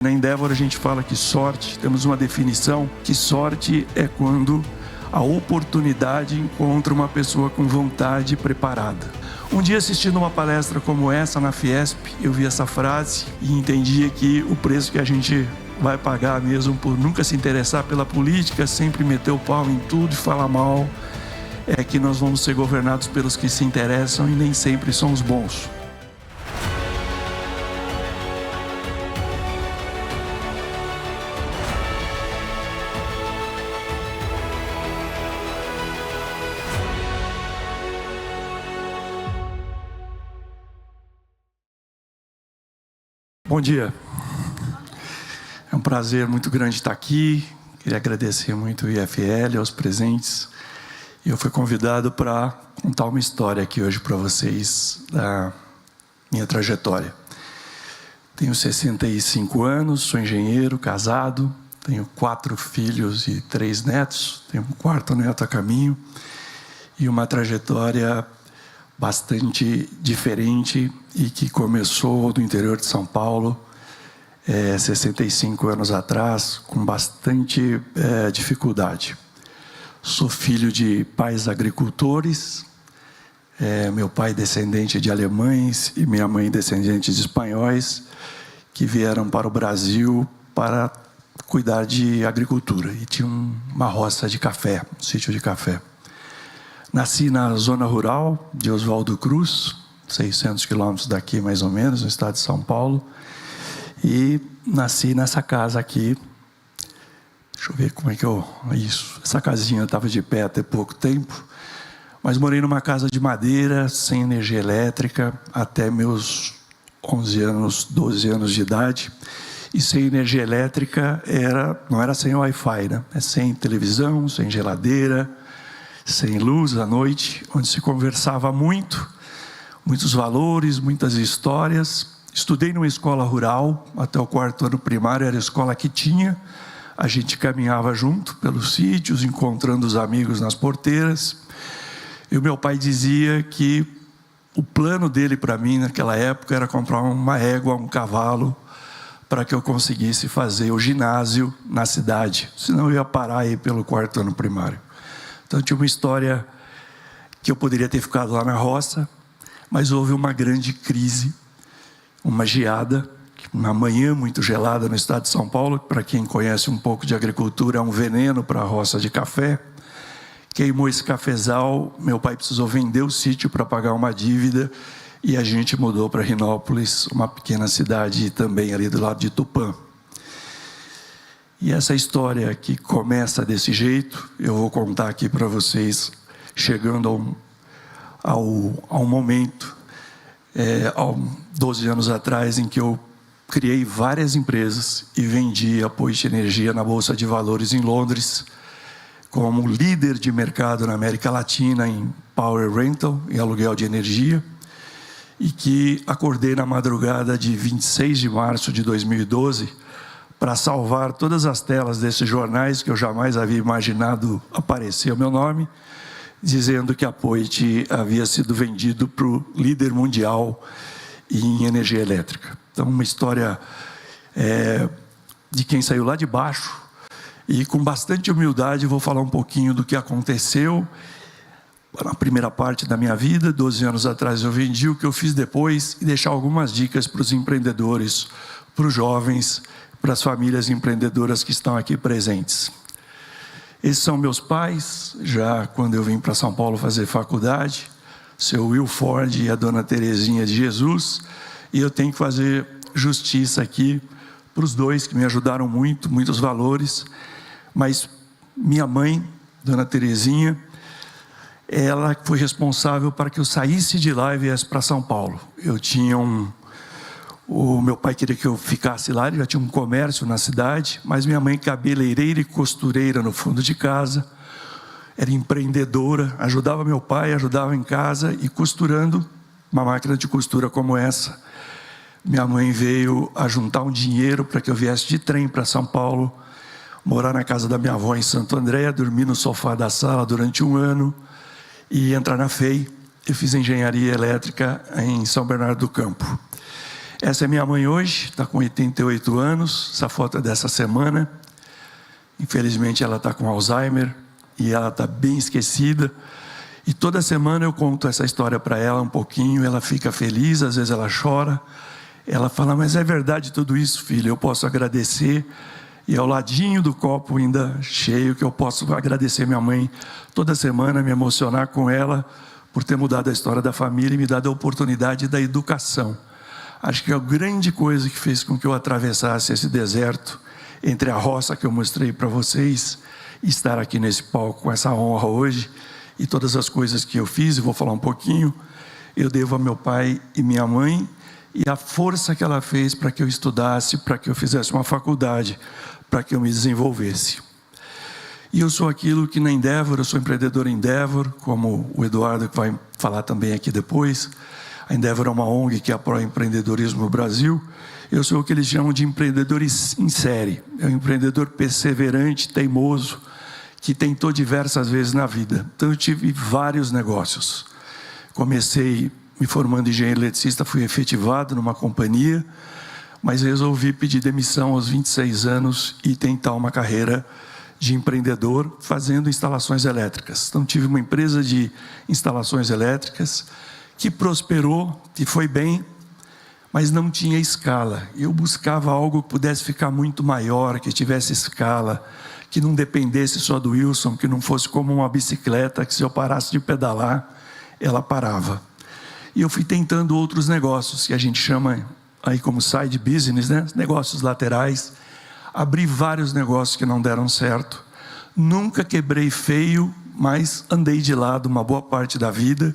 Na Endeavor a gente fala que sorte, temos uma definição, que sorte é quando a oportunidade encontra uma pessoa com vontade e preparada. Um dia, assistindo uma palestra como essa na Fiesp, eu vi essa frase e entendia que o preço que a gente vai pagar mesmo por nunca se interessar pela política, sempre meter o pau em tudo e falar mal, é que nós vamos ser governados pelos que se interessam e nem sempre são os bons. Bom dia, é um prazer muito grande estar aqui, queria agradecer muito o IFL, aos presentes, e eu fui convidado para contar uma história aqui hoje para vocês da minha trajetória. Tenho 65 anos, sou engenheiro, casado, tenho 4 filhos e 3 netos, tenho um 4º neto a caminho, e uma trajetória bastante diferente e que começou do interior de São Paulo, 65 anos atrás, com bastante dificuldade. Sou filho de pais agricultores, meu pai descendente de alemães e minha mãe descendente de espanhóis, que vieram para o Brasil para cuidar de agricultura. E tinha uma roça de café, um sítio de café. Nasci na zona rural de Oswaldo Cruz, 600 quilômetros daqui mais ou menos, no estado de São Paulo. E nasci nessa casa aqui. Deixa eu ver como é que eu... Isso, essa casinha estava de pé até pouco tempo. Mas morei numa casa de madeira, sem energia elétrica, até meus 11 anos, 12 anos de idade. E sem energia elétrica não era sem Wi-Fi, né? É sem televisão, sem geladeira, sem luz à noite, onde se conversava muito, muitos valores, muitas histórias. Estudei numa escola rural, até o 4º ano primário, era a escola que tinha. A gente caminhava junto pelos sítios, encontrando os amigos nas porteiras. E o meu pai dizia que o plano dele para mim, naquela época, era comprar uma égua, um cavalo, para que eu conseguisse fazer o ginásio na cidade. Senão eu ia parar aí pelo 4º ano primário. Então, tinha uma história que eu poderia ter ficado lá na roça, mas houve uma grande crise, uma geada, uma manhã muito gelada no estado de São Paulo, que para quem conhece um pouco de agricultura é um veneno para a roça de café. Queimou esse cafezal, meu pai precisou vender o sítio para pagar uma dívida e a gente mudou para Rinópolis, uma pequena cidade também ali do lado de Tupã. E essa história que começa desse jeito, eu vou contar aqui para vocês, chegando ao momento, 12 anos atrás, em que eu criei várias empresas e vendi apoio de energia na Bolsa de Valores em Londres, como líder de mercado na América Latina em Power Rental, em aluguel de energia, e que acordei na madrugada de 26 de março de 2012, para salvar todas as telas desses jornais que eu jamais havia imaginado aparecer o meu nome, dizendo que a Poit havia sido vendido para o líder mundial em energia elétrica. Então, uma história de quem saiu lá de baixo, e com bastante humildade vou falar um pouquinho do que aconteceu na primeira parte da minha vida. 12 anos atrás eu vendi, o que eu fiz depois, e deixar algumas dicas para os empreendedores, para os jovens, para as famílias empreendedoras que estão aqui presentes. Esses são meus pais, já quando eu vim para São Paulo fazer faculdade, o seu Will Ford e a dona Terezinha de Jesus, e eu tenho que fazer justiça aqui para os dois que me ajudaram muito, muitos valores, mas minha mãe, dona Terezinha, ela foi responsável para que eu saísse de lá e viesse para São Paulo. Eu tinha O meu pai queria que eu ficasse lá, ele já tinha um comércio na cidade, mas minha mãe, cabeleireira e costureira no fundo de casa, era empreendedora, ajudava meu pai, ajudava em casa e costurando uma máquina de costura como essa. Minha mãe veio a juntar um dinheiro para que eu viesse de trem para São Paulo, morar na casa da minha avó em Santo André, dormir no sofá da sala durante 1 ano e entrar na FEI. Eu fiz engenharia elétrica em São Bernardo do Campo. Essa é minha mãe hoje, está com 88 anos, essa foto é dessa semana. Infelizmente ela está com Alzheimer e ela está bem esquecida. E toda semana eu conto essa história para ela um pouquinho, ela fica feliz, às vezes ela chora. Ela fala, mas é verdade tudo isso, filho, eu posso agradecer. E ao ladinho do copo ainda cheio, que eu posso agradecer minha mãe toda semana, me emocionar com ela, por ter mudado a história da família e me dado a oportunidade da educação. Acho que a grande coisa que fez com que eu atravessasse esse deserto, entre a roça que eu mostrei para vocês, e estar aqui nesse palco com essa honra hoje, e todas as coisas que eu fiz, e vou falar um pouquinho, eu devo a meu pai e minha mãe, e a força que ela fez para que eu estudasse, para que eu fizesse uma faculdade, para que eu me desenvolvesse. E eu sou aquilo que na Endeavor, eu sou empreendedor em Endeavor, como o Eduardo que vai falar também aqui depois. A Endeavor é uma ONG que apoia o empreendedorismo no Brasil. Eu sou o que eles chamam de empreendedor em série. É um empreendedor perseverante, teimoso, que tentou diversas vezes na vida. Então eu tive vários negócios. Comecei me formando engenheiro eletricista, fui efetivado numa companhia, mas resolvi pedir demissão aos 26 anos e tentar uma carreira de empreendedor fazendo instalações elétricas. Então tive uma empresa de instalações elétricas que prosperou, que foi bem, mas não tinha escala. Eu buscava algo que pudesse ficar muito maior, que tivesse escala, que não dependesse só do Wilson, que não fosse como uma bicicleta, que se eu parasse de pedalar, ela parava. E eu fui tentando outros negócios, que a gente chama aí como side business, né? Negócios laterais. Abri vários negócios que não deram certo. Nunca quebrei feio, mas andei de lado uma boa parte da vida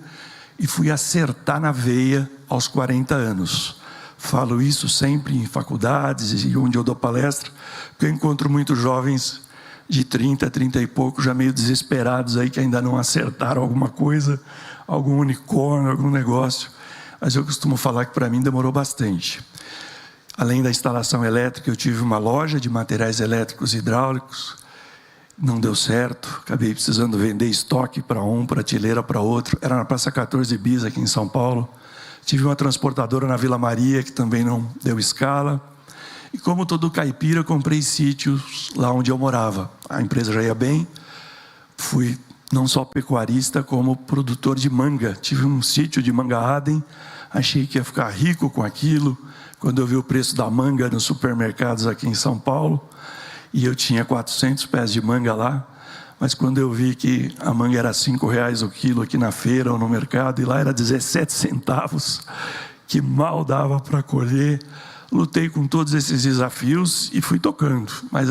e fui acertar na veia aos 40 anos. Falo isso sempre em faculdades e onde eu dou palestra, porque eu encontro muitos jovens de 30, 30 e pouco, já meio desesperados aí, que ainda não acertaram alguma coisa, algum unicórnio, algum negócio. Mas eu costumo falar que para mim demorou bastante. Além da instalação elétrica, eu tive uma loja de materiais elétricos e hidráulicos. Não deu certo, acabei precisando vender estoque para um, prateleira para outro. Era na Praça 14 Bis, aqui em São Paulo. Tive uma transportadora na Vila Maria, que também não deu escala. E como todo caipira, comprei sítios lá onde eu morava. A empresa já ia bem. Fui não só pecuarista, como produtor de manga. Tive um sítio de manga Adem. Achei que ia ficar rico com aquilo. Quando eu vi o preço da manga nos supermercados aqui em São Paulo, e eu tinha 400 pés de manga lá, mas quando eu vi que a manga era R$5 o quilo aqui na feira ou no mercado, e lá era 17 centavos, que mal dava para colher, lutei com todos esses desafios e fui tocando. Mas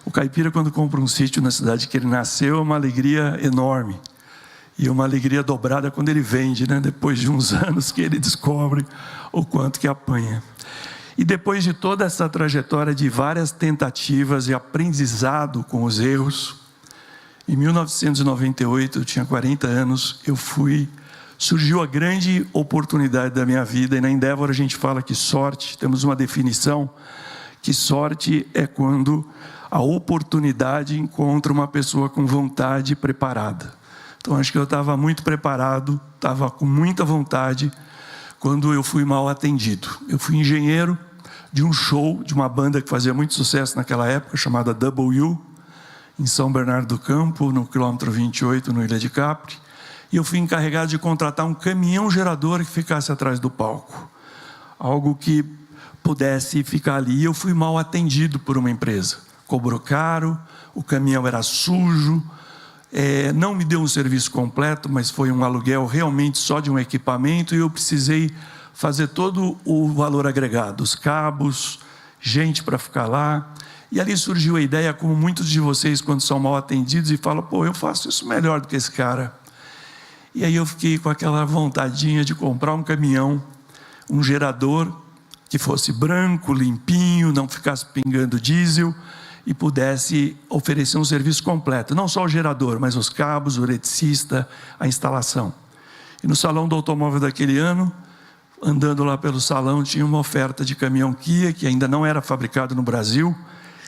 o caipira, quando compra um sítio na cidade que ele nasceu, é uma alegria enorme. E uma alegria dobrada quando ele vende, né? Depois de uns anos que ele descobre o quanto que apanha. E depois de toda essa trajetória de várias tentativas e aprendizado com os erros, em 1998, eu tinha 40 anos, surgiu a grande oportunidade da minha vida. E na Endeavor a gente fala que sorte, temos uma definição, que sorte é quando a oportunidade encontra uma pessoa com vontade e preparada. Então acho que eu estava muito preparado, estava com muita vontade, quando eu fui mal atendido. Eu fui engenheiro de um show, de uma banda que fazia muito sucesso naquela época, chamada W, em São Bernardo do Campo, no quilômetro 28, no Ilha de Capri. E eu fui encarregado de contratar um caminhão gerador que ficasse atrás do palco. Algo que pudesse ficar ali. E eu fui mal atendido por uma empresa. Cobrou caro, o caminhão era sujo, não me deu um serviço completo, mas foi um aluguel realmente só de um equipamento, e eu precisei fazer todo o valor agregado, os cabos, gente para ficar lá. E ali surgiu a ideia, como muitos de vocês, quando são mal atendidos, e falam, pô, eu faço isso melhor do que esse cara. E aí eu fiquei com aquela vontadinha de comprar um caminhão, um gerador que fosse branco, limpinho, não ficasse pingando diesel, e pudesse oferecer um serviço completo, não só o gerador, mas os cabos, o eletricista, a instalação. E no salão do automóvel daquele ano, andando lá pelo salão, tinha uma oferta de caminhão Kia, que ainda não era fabricado no Brasil,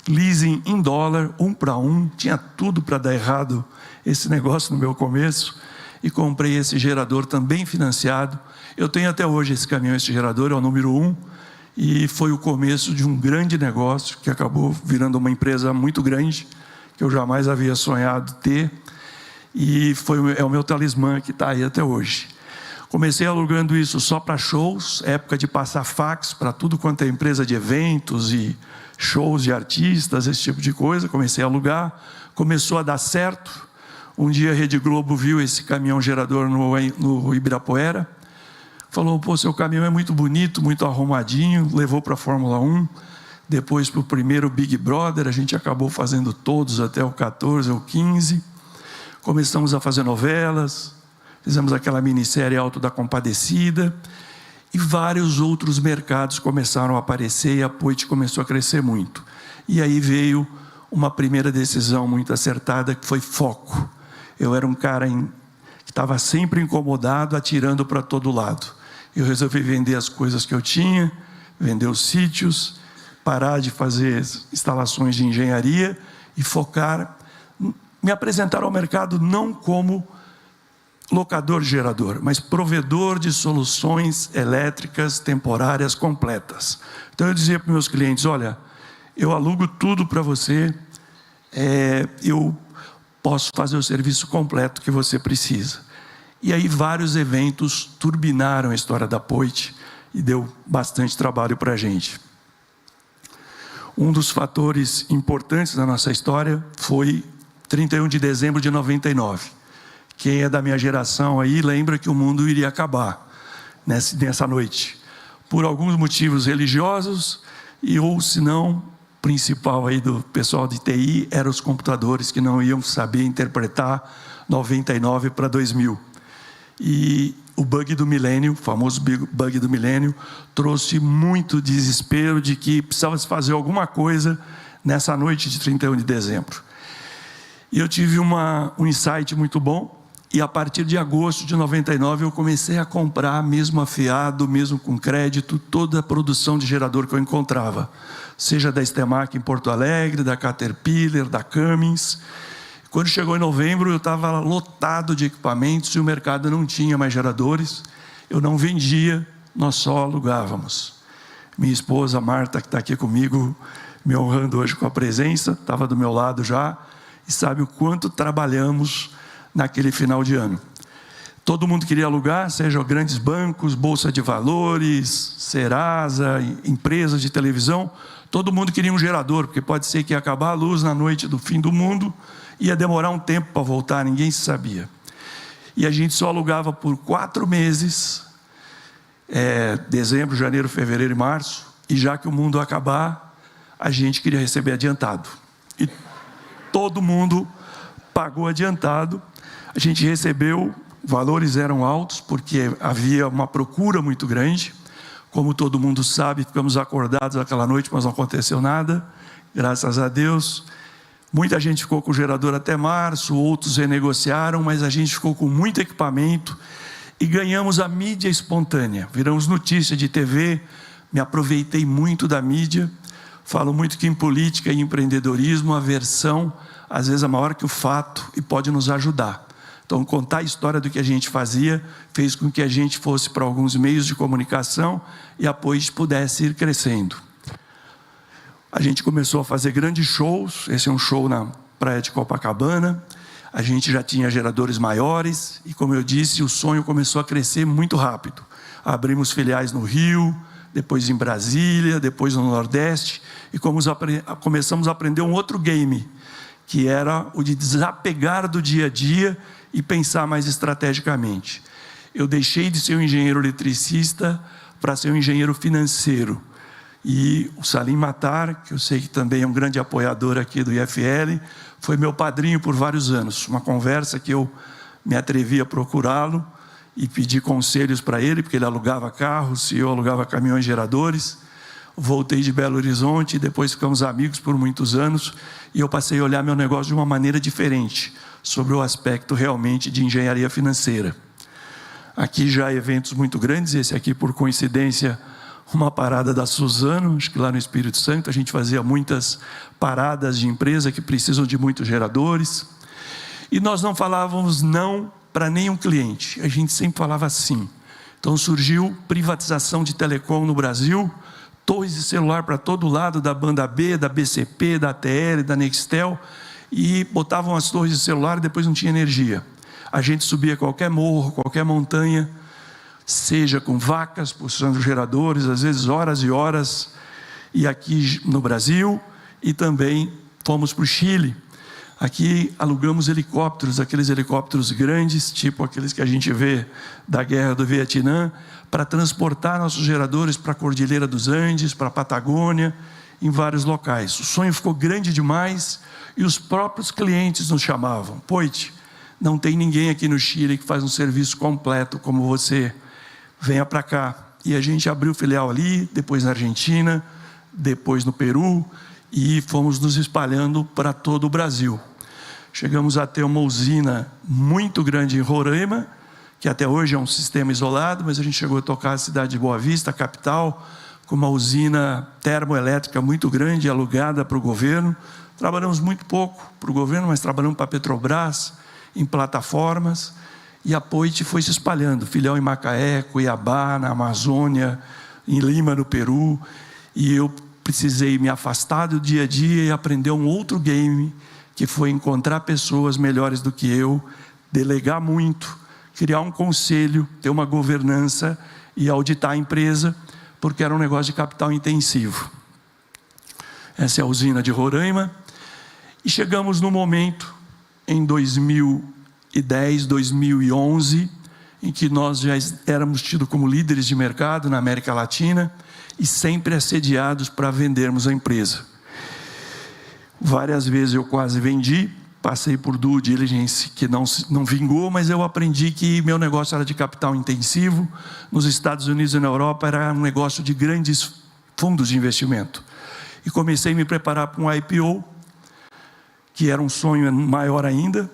leasing em dólar, 1 para 1, tinha tudo para dar errado esse negócio no meu começo. e comprei esse gerador também financiado. Eu tenho até hoje esse caminhão, esse gerador é o número 1, e foi o começo de um grande negócio que acabou virando uma empresa muito grande, que eu jamais havia sonhado ter, e é o meu talismã que está aí até hoje. Comecei alugando isso só para shows, época de passar fax para tudo quanto é empresa de eventos e shows de artistas, esse tipo de coisa. Comecei a alugar, começou a dar certo. Um dia a Rede Globo viu esse caminhão gerador no Ibirapuera, falou: pô, seu caminhão é muito bonito, muito arrumadinho, levou para a Fórmula 1, depois para o primeiro Big Brother, a gente acabou fazendo todos até o 14 ou 15, começamos a fazer novelas, fizemos aquela minissérie Alto da Compadecida, e vários outros mercados começaram a aparecer e a Poit começou a crescer muito. E aí veio uma primeira decisão muito acertada, que foi foco. Eu era um cara que estava sempre incomodado, atirando para todo lado. Eu resolvi vender as coisas que eu tinha, vender os sítios, parar de fazer instalações de engenharia e focar, me apresentar ao mercado não como locador gerador, mas provedor de soluções elétricas temporárias completas. Então eu dizia para meus clientes: olha, eu alugo tudo para você, eu posso fazer o serviço completo que você precisa. E aí vários eventos turbinaram a história da Poit e deu bastante trabalho para a gente. Um dos fatores importantes da nossa história foi 31 de dezembro de 99. Quem é da minha geração aí lembra que o mundo iria acabar nessa noite, por alguns motivos religiosos, ou se não, principal aí do pessoal de TI, eram os computadores que não iam saber interpretar 99 para 2000. E o bug do milênio, o famoso bug do milênio, trouxe muito desespero de que precisava se fazer alguma coisa nessa noite de 31 de dezembro. E eu tive um insight muito bom. E a partir de agosto de 99 eu comecei a comprar, mesmo afiado, mesmo com crédito, toda a produção de gerador que eu encontrava. Seja da Stemac em Porto Alegre, da Caterpillar, da Cummins. Quando chegou em novembro eu estava lotado de equipamentos e o mercado não tinha mais geradores. Eu não vendia, nós só alugávamos. Minha esposa Marta, que está aqui comigo, me honrando hoje com a presença, estava do meu lado já, e sabe o quanto trabalhamos naquele final de ano. Todo mundo queria alugar, seja grandes bancos, Bolsa de Valores, Serasa, empresas de televisão, todo mundo queria um gerador, porque pode ser que ia acabar a luz na noite do fim do mundo, ia demorar um tempo para voltar, ninguém sabia. E a gente só alugava por 4 meses, dezembro, janeiro, fevereiro e março, e já que o mundo ia acabar, a gente queria receber adiantado. E todo mundo pagou adiantado. A gente recebeu, valores eram altos, porque havia uma procura muito grande. Como todo mundo sabe, ficamos acordados aquela noite, mas não aconteceu nada, graças a Deus. Muita gente ficou com o gerador até março, outros renegociaram, mas a gente ficou com muito equipamento e ganhamos a mídia espontânea. Viramos notícia de TV, me aproveitei muito da mídia. Falo muito que em política e empreendedorismo a versão, às vezes, é maior que o fato e pode nos ajudar. Então, contar a história do que a gente fazia fez com que a gente fosse para alguns meios de comunicação e a Poit pudesse ir crescendo. A gente começou a fazer grandes shows. Esse é um show na praia de Copacabana. A gente já tinha geradores maiores e, como eu disse, o sonho começou a crescer muito rápido. Abrimos filiais no Rio, depois em Brasília, depois no Nordeste, e começamos a aprender um outro game, que era o de desapegar do dia a dia e pensar mais estrategicamente. Eu deixei de ser um engenheiro eletricista para ser um engenheiro financeiro. E o Salim Matar, que eu sei que também é um grande apoiador aqui do IFL, foi meu padrinho por vários anos. Uma conversa que eu me atrevi a procurá-lo e pedi conselhos para ele, porque ele alugava carros e eu alugava caminhões geradores. Voltei de Belo Horizonte e depois ficamos amigos por muitos anos e eu passei a olhar meu negócio de uma maneira diferente, sobre o aspecto realmente de engenharia financeira. Aqui já há eventos muito grandes, esse aqui por coincidência uma parada da Suzano, acho que lá no Espírito Santo a gente fazia muitas paradas de empresa que precisam de muitos geradores, e nós não falávamos não para nenhum cliente. A gente sempre falava assim. Então surgiu privatização de telecom no Brasil, torres de celular para todo lado, da banda B, da BCP, da ATL, da Nextel, e botavam as torres de celular e depois não tinha energia. A gente subia qualquer morro, qualquer montanha, seja com vacas puxando geradores, às vezes horas e horas, e aqui no Brasil, e também fomos para o Chile. Aqui alugamos helicópteros, aqueles helicópteros grandes, tipo aqueles que a gente vê da Guerra do Vietnã, para transportar nossos geradores para a Cordilheira dos Andes, para a Patagônia, em vários locais. O sonho ficou grande demais e os próprios clientes nos chamavam. Poit, não tem ninguém aqui no Chile que faz um serviço completo como você. Venha para cá. E a gente abriu filial ali, depois na Argentina, depois no Peru, e fomos nos espalhando para todo o Brasil. Chegamos a ter uma usina muito grande em Roraima, que até hoje é um sistema isolado, mas a gente chegou a tocar a cidade de Boa Vista, a capital, com uma usina termoelétrica muito grande, alugada para o governo. Trabalhamos muito pouco para o governo, mas trabalhamos para a Petrobras, em plataformas, e a Poit foi se espalhando, filial em Macaé, Cuiabá, na Amazônia, em Lima, no Peru, e eu precisei me afastar do dia a dia e aprender um outro game, que foi encontrar pessoas melhores do que eu, delegar muito, criar um conselho, ter uma governança e auditar a empresa, porque era um negócio de capital intensivo. Essa é a usina de Roraima. E chegamos no momento, em 2010, 2011, em que nós já éramos tidos como líderes de mercado na América Latina e sempre assediados para vendermos a empresa. Várias vezes eu quase vendi, passei por due diligence que não vingou, mas eu aprendi que meu negócio era de capital intensivo. Nos Estados Unidos e na Europa era um negócio de grandes fundos de investimento. E comecei a me preparar para um IPO, que era um sonho maior ainda,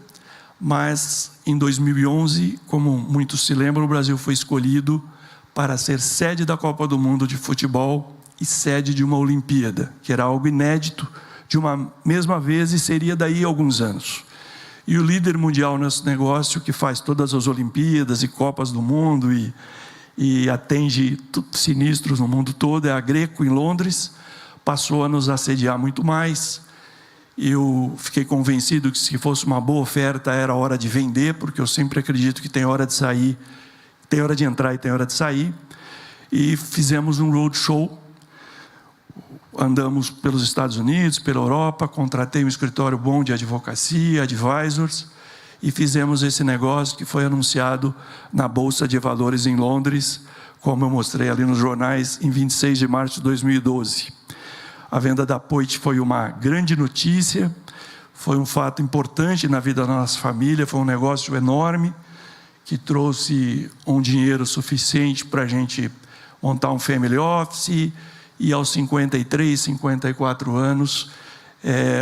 mas em 2011, como muitos se lembram, o Brasil foi escolhido para ser sede da Copa do Mundo de futebol e sede de uma Olimpíada, que era algo inédito, de uma mesma vez, e seria daí a alguns anos. E o líder mundial nesse negócio, que faz todas as Olimpíadas e Copas do Mundo e atende sinistros no mundo todo, é a Greco, em Londres, passou a nos assediar muito mais. Eu fiquei convencido que se fosse uma boa oferta era hora de vender, porque eu sempre acredito que tem hora de sair, tem hora de entrar e tem hora de sair. E fizemos um roadshow. Andamos pelos Estados Unidos, pela Europa, contratei um escritório bom de advocacia, advisors, e fizemos esse negócio que foi anunciado na Bolsa de Valores em Londres, como eu mostrei ali nos jornais, em 26 de março de 2012. A venda da Poit foi uma grande notícia, foi um fato importante na vida da nossa família, foi um negócio enorme, que trouxe um dinheiro suficiente para a gente montar um family office. E aos 53, 54 anos,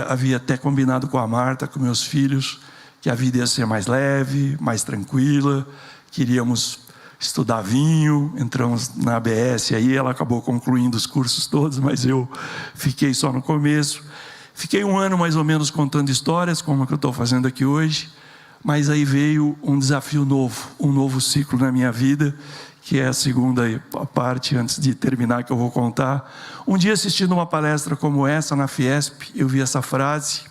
havia até combinado com a Marta, com meus filhos, que a vida ia ser mais leve, mais tranquila, queríamos estudar vinho, entramos na ABS, aí ela acabou concluindo os cursos todos, mas eu fiquei só no começo. Fiquei um ano mais ou menos contando histórias, como a que eu estou fazendo aqui hoje, mas aí veio um desafio novo, um novo ciclo na minha vida, que é a segunda parte, antes de terminar, que eu vou contar. Um dia, assistindo uma palestra como essa, na Fiesp, eu vi essa frase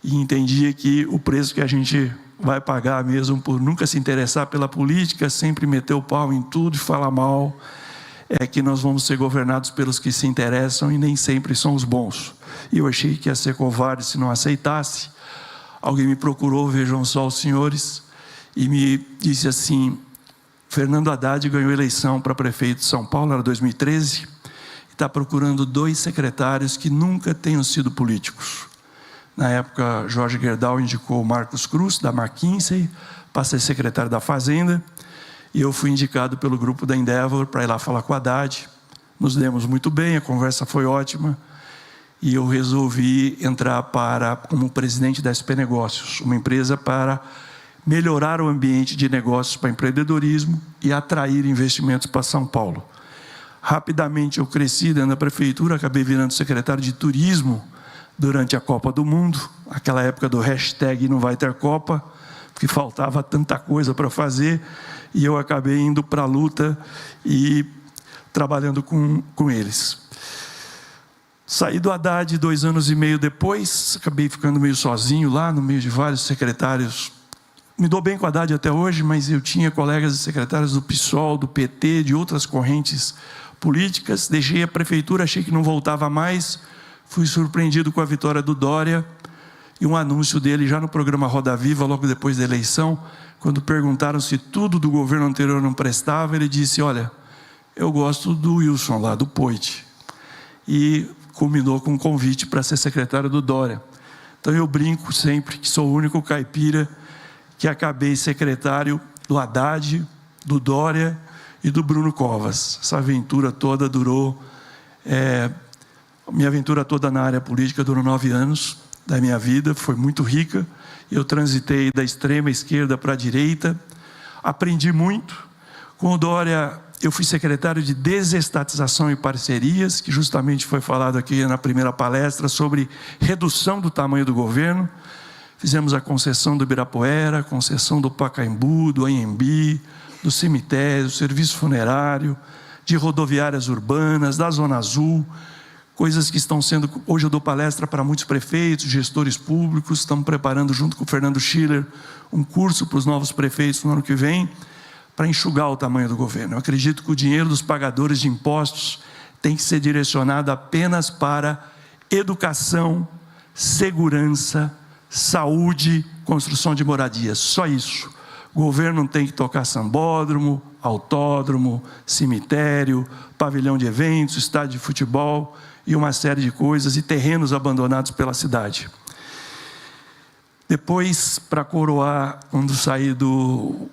e entendia que o preço que a gente vai pagar mesmo por nunca se interessar pela política, sempre meter o pau em tudo e falar mal, é que nós vamos ser governados pelos que se interessam e nem sempre são os bons. E eu achei que ia ser covarde se não aceitasse. Alguém me procurou, vejam só os senhores, e me disse assim: Fernando Haddad ganhou eleição para prefeito de São Paulo, era 2013, e está procurando 2 secretários que nunca tenham sido políticos. Na época, Jorge Gerdau indicou Marcos Cruz, da McKinsey, para ser secretário da Fazenda, e eu fui indicado pelo grupo da Endeavor para ir lá falar com o Haddad. Nos demos muito bem, a conversa foi ótima, e eu resolvi entrar como presidente da SP Negócios, uma empresa para melhorar o ambiente de negócios para empreendedorismo e atrair investimentos para São Paulo. Rapidamente eu cresci dentro da prefeitura, acabei virando secretário de turismo durante a Copa do Mundo, aquela época do hashtag não vai ter Copa. porque faltava tanta coisa para fazer, e eu acabei indo para a luta e trabalhando com eles. Saí do Haddad 2 anos e meio depois, acabei ficando meio sozinho lá, no meio de vários secretários. Me dou bem com o Haddad até hoje, mas eu tinha colegas e secretários do PSOL, do PT, de outras correntes políticas. Deixei a prefeitura, achei que não voltava mais. Fui surpreendido com a vitória do Dória e um anúncio dele já no programa Roda Viva, logo depois da eleição, quando perguntaram se tudo do governo anterior não prestava, ele disse: olha, eu gosto do Wilson lá, do Poit. E culminou com um convite para ser secretário do Dória. Então eu brinco sempre que sou o único caipira que acabei secretário do Haddad, do Dória e do Bruno Covas. Essa aventura toda durou, minha aventura toda na área política durou 9 anos da minha vida, foi muito rica. Eu transitei da extrema esquerda para a direita, aprendi muito. Com o Dória, eu fui secretário de desestatização e parcerias, que justamente foi falado aqui na primeira palestra sobre redução do tamanho do governo. Fizemos a concessão do Ibirapuera, a concessão do Pacaembu, do Anhembi, do cemitério, do serviço funerário, de rodoviárias urbanas, da Zona Azul, coisas que estão sendo... Hoje eu dou palestra para muitos prefeitos, gestores públicos, estamos preparando junto com o Fernando Schiller um curso para os novos prefeitos no ano que vem, para enxugar o tamanho do governo. Eu acredito que o dinheiro dos pagadores de impostos tem que ser direcionado apenas para educação, segurança, saúde, construção de moradias, só isso. O governo não tem que tocar sambódromo, autódromo, cemitério, pavilhão de eventos, estádio de futebol e uma série de coisas, e terrenos abandonados pela cidade. Depois, para coroar, quando saí do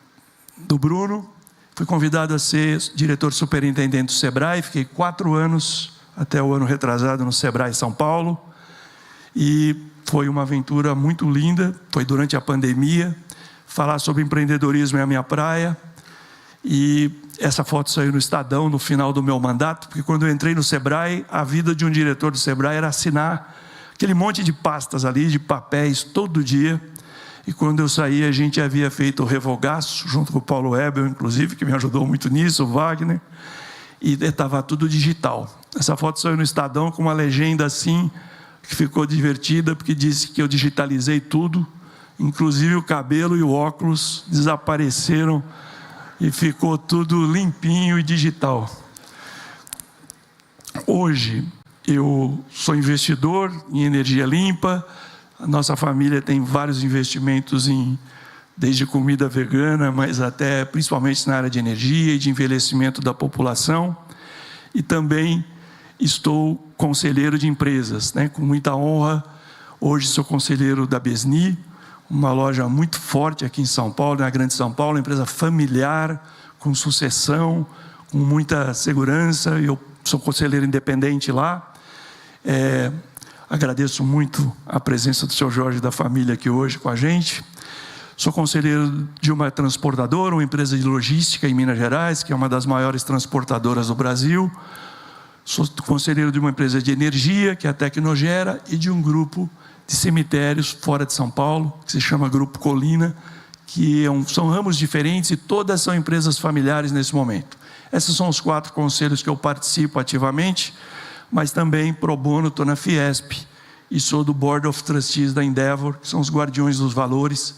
Bruno, fui convidado a ser diretor superintendente do Sebrae, fiquei 4 anos, até o ano retrasado, no Sebrae São Paulo, e foi uma aventura muito linda, foi durante a pandemia. Falar sobre empreendedorismo é a minha praia, e essa foto saiu no Estadão no final do meu mandato, porque quando eu entrei no Sebrae, a vida de um diretor do Sebrae era assinar aquele monte de pastas ali, de papéis, todo dia. E quando eu saí, a gente havia feito o revogaço, junto com o Paulo Ebel, inclusive, que me ajudou muito nisso, o Wagner, e estava tudo digital. Essa foto saiu no Estadão com uma legenda assim, que ficou divertida, porque disse que eu digitalizei tudo, inclusive o cabelo e o óculos desapareceram, e ficou tudo limpinho e digital. Hoje, eu sou investidor em energia limpa. A nossa família tem vários investimentos desde comida vegana, mas até principalmente na área de energia e de envelhecimento da população. E também estou conselheiro de empresas, com muita honra. Hoje sou conselheiro da Besni, uma loja muito forte aqui em São Paulo, na Grande São Paulo, uma empresa familiar, com sucessão, com muita segurança. Eu sou conselheiro independente lá. Agradeço muito a presença do seu Jorge e da família aqui hoje com a gente. Sou conselheiro de uma transportadora, uma empresa de logística em Minas Gerais, que é uma das maiores transportadoras do Brasil. Sou conselheiro de uma empresa de energia, que é a Tecnogera, e de um grupo de cemitérios fora de São Paulo, que se chama Grupo Colina, que são ramos diferentes e todas são empresas familiares nesse momento. Esses são os 4 conselhos que eu participo ativamente, mas também pro bono estou na Fiesp e sou do Board of Trustees da Endeavor, que são os guardiões dos valores.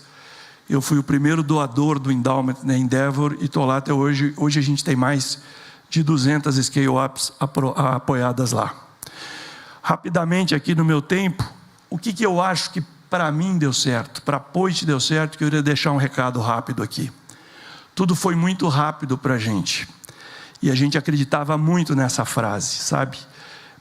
Eu fui o primeiro doador do endowment da Endeavor e estou lá até hoje. Hoje a gente tem mais de 200 scale-ups apoiadas lá. Rapidamente aqui no meu tempo, o que eu acho que para mim deu certo, para a Poit deu certo, que eu iria deixar um recado rápido aqui. Tudo foi muito rápido para a gente. E a gente acreditava muito nessa frase, sabe?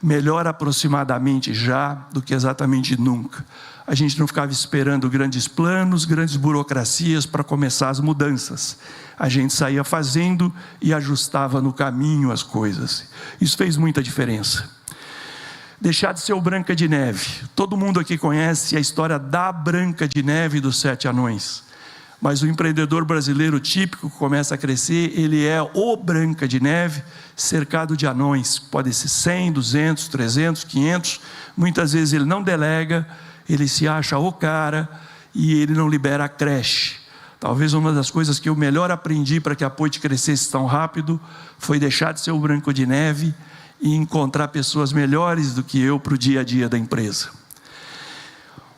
Melhor aproximadamente já do que exatamente nunca. A gente não ficava esperando grandes planos, grandes burocracias para começar as mudanças. A gente saía fazendo e ajustava no caminho as coisas. Isso fez muita diferença. Deixar de ser o Branca de Neve. Todo mundo aqui conhece a história da Branca de Neve e dos 7 anões. Mas o empreendedor brasileiro típico que começa a crescer, ele é o Branca de Neve, cercado de anões. Pode ser 100, 200, 300, 500. Muitas vezes ele não delega, ele se acha o cara e ele não libera a creche. Talvez uma das coisas que eu melhor aprendi para que a Poit crescesse tão rápido foi deixar de ser o branco de neve e encontrar pessoas melhores do que eu para o dia a dia da empresa.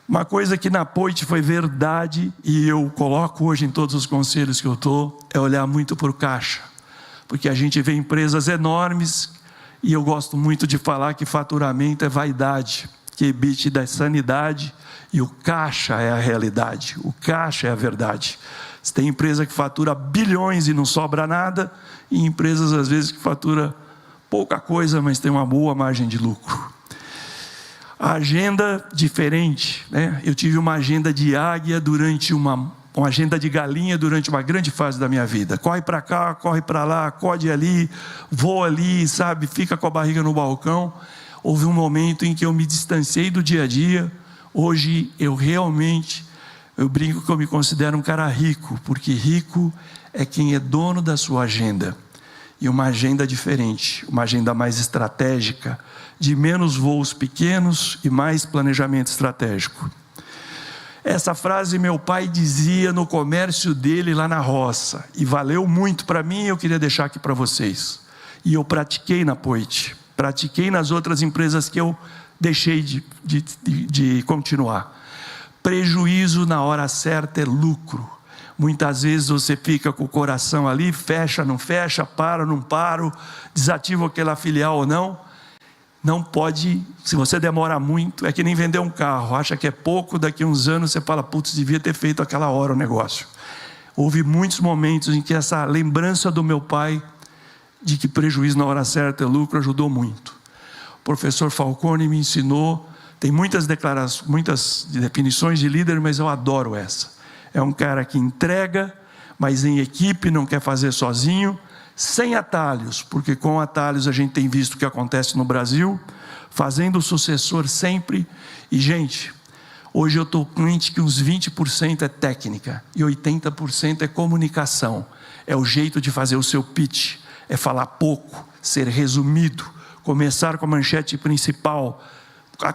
Uma coisa que na Poit foi verdade, e eu coloco hoje em todos os conselhos que eu estou, é olhar muito para o caixa. Porque a gente vê empresas enormes, e eu gosto muito de falar que faturamento é vaidade, que EBITDA é sanidade, e o caixa é a realidade, o caixa é a verdade. Você tem empresa que fatura bilhões e não sobra nada, e empresas às vezes que fatura pouca coisa, mas tem uma boa margem de lucro. A agenda diferente, né? Eu tive uma agenda de águia durante uma agenda de galinha durante uma grande fase da minha vida. Corre para cá, corre para lá, acode ali, voa ali, sabe? Fica com a barriga no balcão. Houve um momento em que eu me distanciei do dia a dia. Hoje eu brinco que eu me considero um cara rico, porque rico é quem é dono da sua agenda. E uma agenda diferente, uma agenda mais estratégica, de menos voos pequenos e mais planejamento estratégico. Essa frase meu pai dizia no comércio dele lá na roça, e valeu muito para mim, eu queria deixar aqui para vocês. E eu pratiquei na Poit, pratiquei nas outras empresas que eu deixei de continuar. Prejuízo na hora certa é lucro. Muitas vezes você fica com o coração ali, fecha, não fecha, para, não paro, desativa aquela filial ou não. Não pode, se você demora muito, é que nem vender um carro, acha que é pouco, daqui a uns anos você fala, putz, devia ter feito aquela hora o negócio. Houve muitos momentos em que essa lembrança do meu pai, de que prejuízo na hora certa é lucro, ajudou muito. O professor Falcone me ensinou, tem muitas declarações, muitas definições de líder, mas eu adoro essa. É um cara que entrega, mas em equipe, não quer fazer sozinho, sem atalhos, porque com atalhos a gente tem visto o que acontece no Brasil, fazendo o sucessor sempre. E gente, hoje eu estou crente que uns 20% é técnica e 80% é comunicação. É o jeito de fazer o seu pitch, é falar pouco, ser resumido, começar com a manchete principal,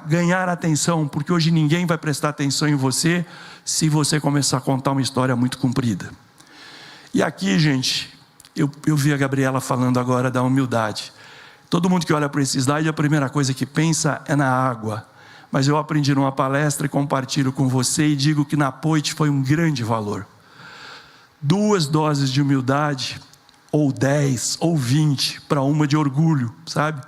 ganhar atenção, porque hoje ninguém vai prestar atenção em você se você começar a contar uma história muito comprida. E aqui, gente, eu vi a Gabriela falando agora da humildade. Todo mundo que olha para esse slide, a primeira coisa que pensa é na água. Mas eu aprendi numa palestra e compartilho com você e digo que na Poit foi um grande valor. 2 doses de humildade, ou 10, ou 20, para uma de orgulho, sabe?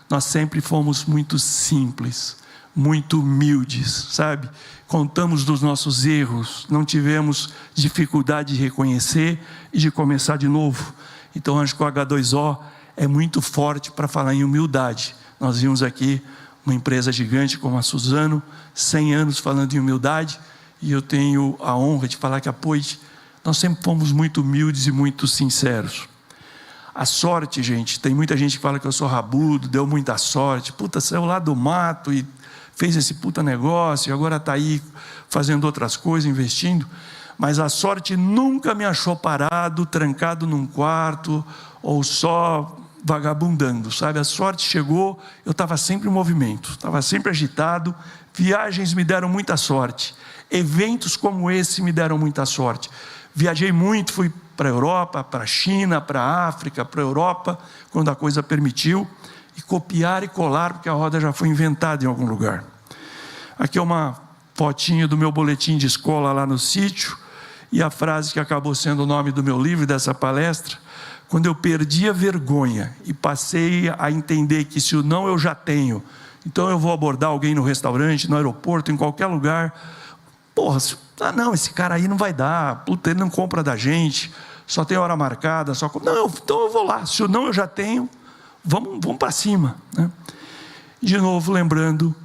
Nós sempre fomos muito simples, muito humildes, sabe? Contamos dos nossos erros, não tivemos dificuldade de reconhecer e de começar de novo. Então acho que o H2O é muito forte para falar em humildade. Nós vimos aqui uma empresa gigante como a Suzano, 100 anos falando em humildade, e eu tenho a honra de falar que a Poit, nós sempre fomos muito humildes e muito sinceros. A sorte, gente, tem muita gente que fala que eu sou rabudo, deu muita sorte, puta, saiu lá do mato e fez esse puta negócio, e agora está aí fazendo outras coisas, investindo. Mas a sorte nunca me achou parado, trancado num quarto, ou só vagabundando, sabe? A sorte chegou, eu estava sempre em movimento, estava sempre agitado, viagens me deram muita sorte, eventos como esse me deram muita sorte. Viajei muito, fui para a Europa, para a China, para a África, para a Europa, quando a coisa permitiu, e copiar e colar, porque a roda já foi inventada em algum lugar. Aqui é uma fotinha do meu boletim de escola lá no sítio, e a frase que acabou sendo o nome do meu livro e dessa palestra: quando eu perdi a vergonha e passei a entender que se o não eu já tenho, então eu vou abordar alguém no restaurante, no aeroporto, em qualquer lugar, porra, não, esse cara aí não vai dar, puta, ele não compra da gente, só tem hora marcada, não, então eu vou lá, se o não eu já tenho, vamos para cima, né? De novo, lembrando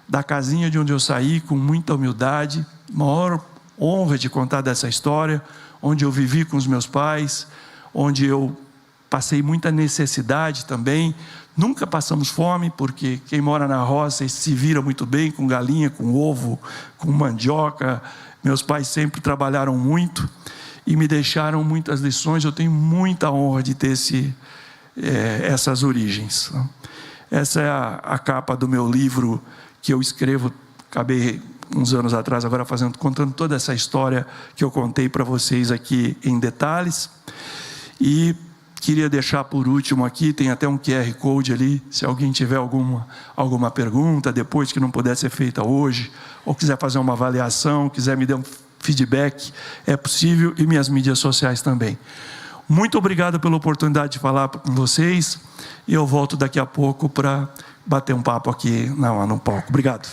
da casinha de onde eu saí, com muita humildade, maior honra de contar dessa história, onde eu vivi com os meus pais, onde eu passei muita necessidade também. Nunca passamos fome, porque quem mora na roça se vira muito bem com galinha, com ovo, com mandioca. Meus pais sempre trabalharam muito e me deixaram muitas lições. Eu tenho muita honra de ter essas origens. Essa é a capa do meu livro que eu escrevo, acabei uns anos atrás, agora contando toda essa história que eu contei para vocês aqui em detalhes. E queria deixar por último aqui, tem até um QR Code ali, se alguém tiver alguma pergunta depois que não puder ser feita hoje, ou quiser fazer uma avaliação, quiser me dar um feedback, é possível, e minhas mídias sociais também. Muito obrigado pela oportunidade de falar com vocês, e eu volto daqui a pouco para bater um papo aqui no palco. Obrigado.